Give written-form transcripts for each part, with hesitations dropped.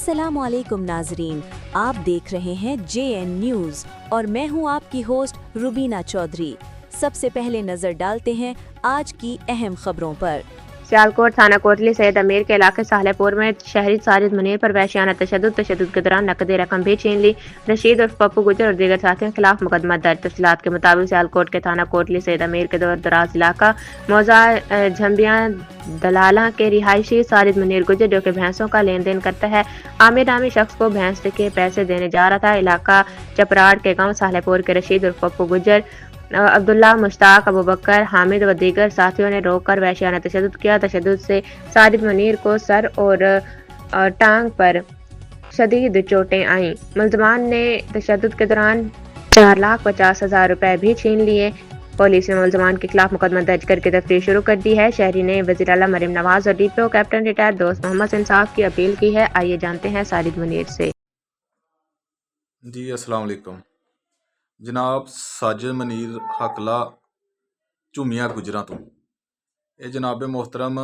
अस्सलामुअलैकुम नाजरीन, आप देख रहे हैं JN न्यूज़ और मैं हूं आपकी होस्ट रुबीना चौधरी। सबसे पहले नजर डालते हैं आज की अहम खबरों पर। सियालकोट थाना कोतली सैयद अमीर के इलाके सालेपुर में शहरी साजिद मुनीर पर वहशियाना तशद्दुद के दौरान नकदी रकम भी छीन ली। रशीद और पप्पू गुजर और दीगर साथियों के खिलाफ मुकदमा दर्ज। तफसीलात के मुताबिक सियालकोट के थाना कोतली सैयद अमीर के दूर दराज इलाका मौजा झम्बिया दलाला के रिहायशी साजिद मुनीर गुजर, जो कि भैंसों का लेन देन करता है, आमिर नामी शख्स को भैंस के पैसे देने जा रहा था। इलाका चपराड़ के गाँव सालेपुर के रशीद और पप्पू गुजर, अब्दुल्ला, मुश्ताक, अबू बकर, हामिद व दीगर साथियों ने रोककर वहशियाना तशद्दुद किया। तशद्दुद से साजिद मुनीर को सर और टांग पर शदीद चोटें आईं। मुल्ज़मान ने तशद्दुद के दौरान 4,50,000 रुपए भी छीन लिए। पुलिस ने मुल्ज़मान के खिलाफ मुकदमा दर्ज करके तफ्तीश शुरू कर दी है। शहरी ने वज़ीर आला मरीम नवाज और DPO कैप्टन रिटायर्ड दोस्त मोहम्मद इंसाफ की अपील की है। आइए जानते हैं साजिद मुनीर से। जी अस्सलाम वालेकुम जनाब, साजिद मुनीर हकला झूमिया गुजरा तो ये जनाबे मोहतरम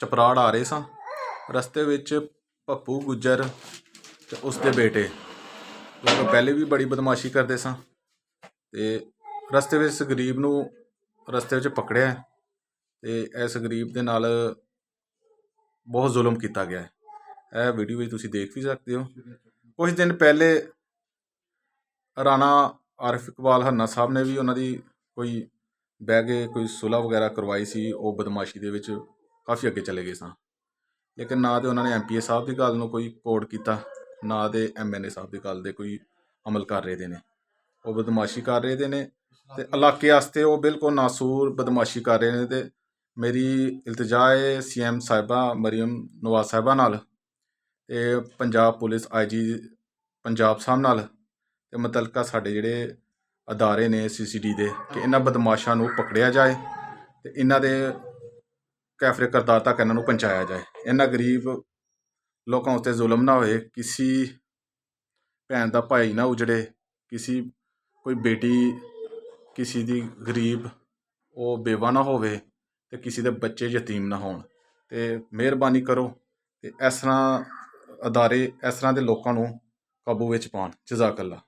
चपराड़ आ रहे सां। रस्ते विच पप्पू गुजर ते उसके बेटे जो पहले भी बड़ी बदमाशी करते सां ते रस्ते विच इस गरीब नूं रस्ते विच पकड़िया ते इस गरीब दे नाल बहुत जुल्म किया गया है। यह वीडियो भी तुसीं देख भी सकते हो। कुछ दिन पहले राणा आरिफ इकबाल हन्ना साहब ने भी उन्होंने कोई बह के कोई सुलह वगैरह करवाई सी। वो बदमाशी दे विच काफ़ी अगे चले गए सन, लेकिन ना तो उन्होंने MPA साहब की गल कोई कोड किया, ना तो MNA साहब की गल दे कोई अमल कर रहे ने। वो बदमाशी कर रहे ने ते इलाके आस्ते वो बिल्कुल नासूर बदमाशी कर रहे हैं। तो मेरी इल्तजा है CM साहिबा मरीम नवाज साहिबा नाल ते पंजाब पुलिस IG पंजाब साहब नाल ते मुतलका साडे जिहड़े अदारे ने CCD दे कि इन्हां बदमाशां नूं पकड़िया जाए ते इन्हां दे कैफरे करदार तक इन्हां नूं पहुंचाया जाए। इन्हां गरीब लोगों उत्ते जुल्म ना होए, किसी भैन दा भाई ना उजड़े, किसी कोई बेटी किसी दी गरीब वो बेवा ना होवे ते किसी दे बच्चे यतीम ना होण। ते मेहरबानी करो ते इस तरह अदारे इस तरह दे लोकां नूं काबू विच पाउण। जज़ाकल्लाह।